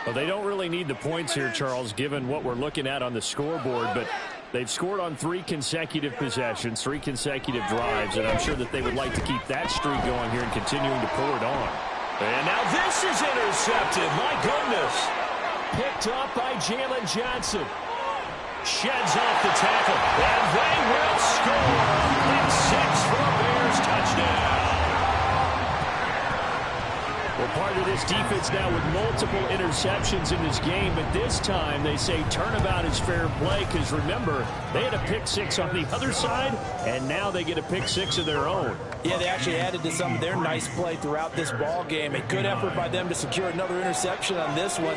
Well, they don't really need the points here, Charles, given what we're looking at on the scoreboard. But they've scored on 3 consecutive possessions, 3 consecutive drives. And I'm sure that they would like to keep that streak going here and continuing to pour it on. And now this is intercepted. My goodness. Picked up by Jalen Johnson. Sheds off the tackle. And they will score. Pick 6 for a Bears touchdown. Well, part of this defense now with multiple interceptions in this game, but this time they say turnabout is fair play, because remember, they had a pick 6 on the other side, and now they get a pick 6 of their own. Yeah, they actually added to some of their nice play throughout this ball game. A good effort by them to secure another interception on this one.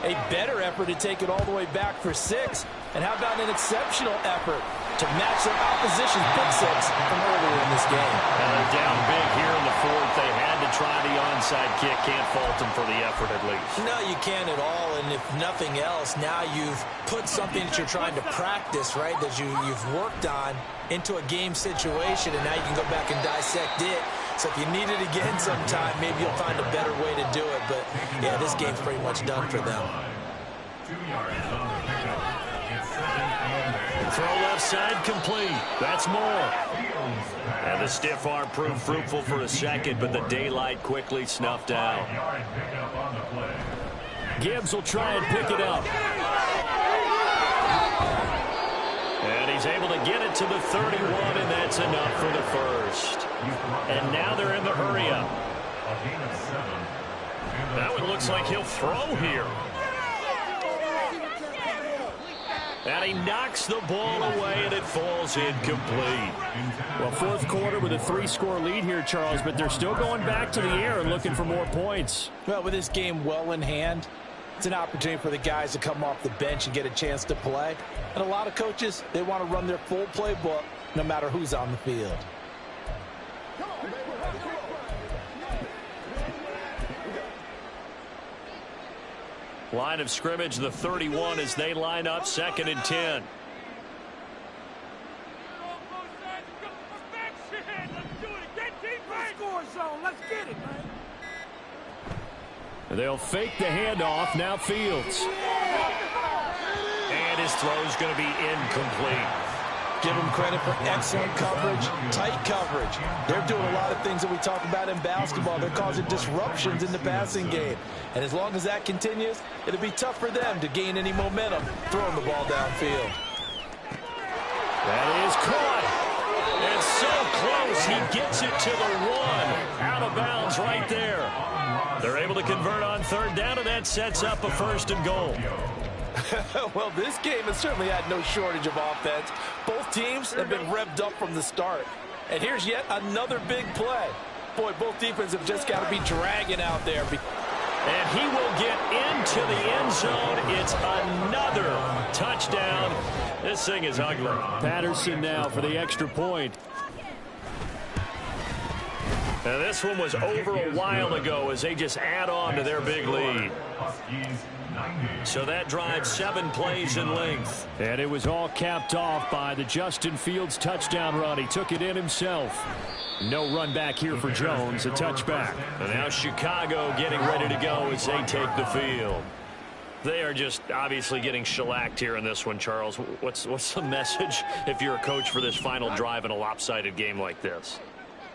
A better effort to take it all the way back for 6. And how about an exceptional effort to match their opposition's pick 6 from earlier in this game. Down big here in the 4th. They had to try the onside kick. Can't fault them for the effort at least. No, you can't at all. And if nothing else, now you've put something that you're trying to practice, right, that you've worked on into a game situation, and now you can go back and dissect it. So if you need it again sometime, maybe you'll find a better way to do it. But, yeah, this game's pretty much done for them. 2 yards on the pickup. It's 2nd and 8. Throw left side complete. That's Moore. And the stiff arm proved fruitful for a second, but the daylight quickly snuffed out. 5-yard pickup on the play. Gibbs will try and pick it up. And he's able to get it to the 31, and that's enough for the first. And now they're in the hurry-up. A gain of 7. That one looks like he'll throw here. And he knocks the ball away, and it falls incomplete. Well, 4th quarter with a 3-score lead here, Charles, but they're still going back to the air and looking for more points. Well, with this game well in hand, it's an opportunity for the guys to come off the bench and get a chance to play. And a lot of coaches, they want to run their full playbook no matter who's on the field. Line of scrimmage, the 31, as they line up 2nd and 10. They'll fake the handoff. Now Fields. And his throw is going to be incomplete. Give them credit for excellent coverage, tight coverage. They're doing a lot of things that we talk about in basketball. They're causing disruptions in the passing game. And as long as that continues, it'll be tough for them to gain any momentum throwing the ball downfield. That is caught. It's so close. He gets it to the one. Out of bounds right there. They're able to convert on third down, and that sets up a 1st and goal. Well, this game has certainly had no shortage of offense. Both teams have been revved up from the start. And here's yet another big play. Boy, both defenses have just got to be dragging out there. And he will get into the end zone. It's another touchdown. This thing is ugly. Patterson now for the extra point. Now this one was over a while ago as they just add on to their big lead. So that drives 7 plays in length. And it was all capped off by the Justin Fields touchdown run. He took it in himself. No run back here for Jones, a touchback. And now Chicago getting ready to go as they take the field. They are just obviously getting shellacked here in this one, Charles. What's the message if you're a coach for this final drive in a lopsided game like this?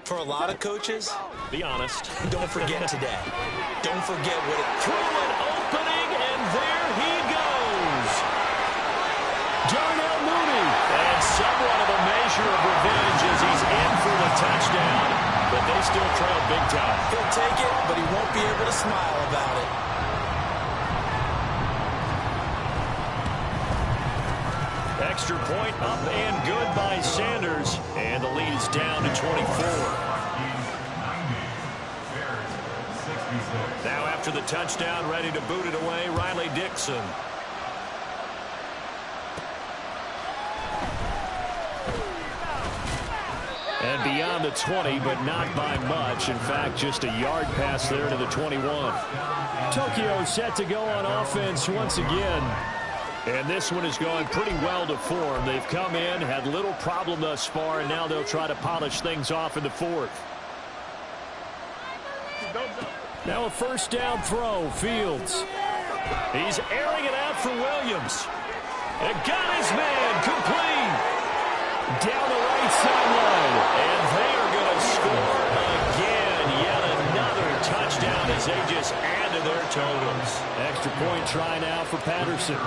For a lot of coaches, be honest. Don't forget today. Don't forget what it... Through an opening, and there he goes. Darnell Mooney. And somewhat of a measure of revenge as he's in for the touchdown. But they still trail big time. He'll take it, but he won't be able to smile about it. Extra point up and good by Sanders. And the lead is down to 24. Now after the touchdown, ready to boot it away, Riley Dixon. And beyond the 20, but not by much. In fact, just a yard pass there to the 21. Tokyo set to go on offense once again. And this one has gone pretty well to form. They've come in, had little problem thus far, and now they'll try to polish things off in the 4th. Now a 1st down throw, Fields. He's airing it out for Williams. And got his man complete. Down the right sideline. And they are going to score again. Yet another touchdown as they just add to their totals. Extra point try now for Patterson.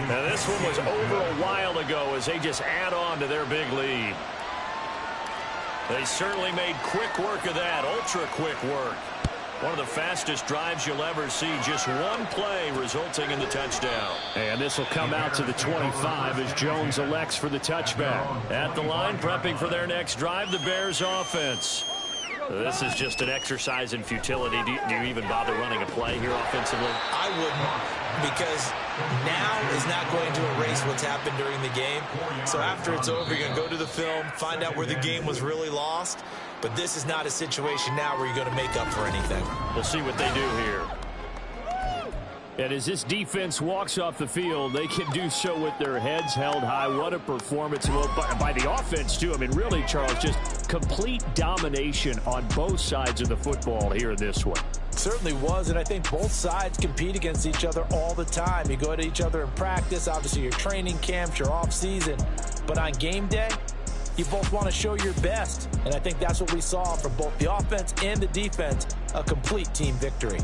Now this one was over a while ago as they just add on to their big lead. They certainly made quick work of that, ultra quick work. One of the fastest drives you'll ever see, just one play resulting in the touchdown. And this will come out to the 25 as Jones elects for the touchback. At the line, prepping for their next drive, the Bears offense. This is just an exercise in futility. Do you even bother running a play here offensively? I wouldn't, because now is not going to erase what's happened during the game. So after it's over, you're going to go to the film, find out where the game was really lost. But this is not a situation now where you're going to make up for anything. We'll see what they do here. And as this defense walks off the field, they can do so with their heads held high. What a performance by the offense, too. I mean, really, Charles, just complete domination on both sides of the football here in this one. Certainly was, and I think both sides compete against each other all the time. You go to each other in practice, obviously your training camps, your off-season. But on game day, you both want to show your best. And I think that's what we saw from both the offense and the defense, a complete team victory.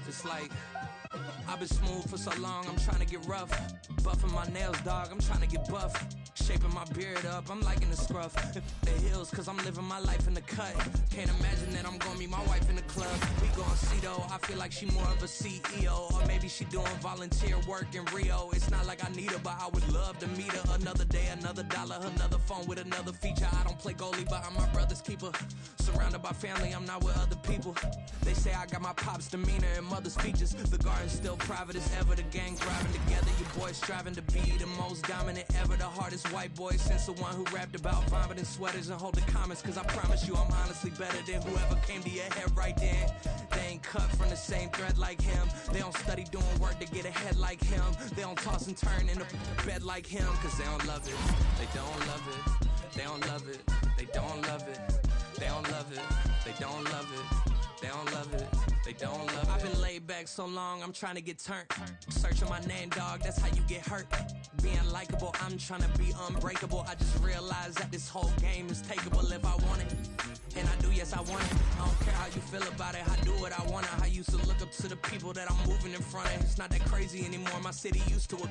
It's like I've been smooth for so long, I'm trying to get rough. Buffing my nails, dog, I'm trying to get buff. Shaping my beard up, I'm liking the scruff. The heels, cause I'm living my life in the cut. Can't imagine that I'm gonna meet my wife in the club. We gon' see though, I feel like she more of a CEO. Or maybe she doing volunteer work in Rio. It's not like I need her, but I would love to meet her. Another day, another dollar, another phone with another feature. I don't play goalie, but I'm my brother's keeper. Surrounded by family, I'm not with other people. They say I got my pop's demeanor and mother's features. The garden's still private as ever, the gang thriving together. Your boys striving to be the most dominant ever. The hardest white boy since the one who rapped about vomiting sweaters and hold the comments. Cause I promise you I'm honestly better than whoever came to your head right then. They ain't cut from the same thread like him. They don't study doing work to get ahead like him. They don't toss and turn in a bed like him. Cause they don't love it, they don't love it. They don't love it, they don't love it. They don't love it, they don't love it. They don't love it. They don't love it. I've been laid back so long, I'm trying to get turned. Searching my name, dog, that's how you get hurt. Being likable, I'm trying to be unbreakable. I just realized that this whole game is takeable if I want it. And I do, yes, I want it. I don't care how you feel about it. I do what I want. I used to look up to the people that I'm moving in front of. It's not that crazy anymore. My city used to a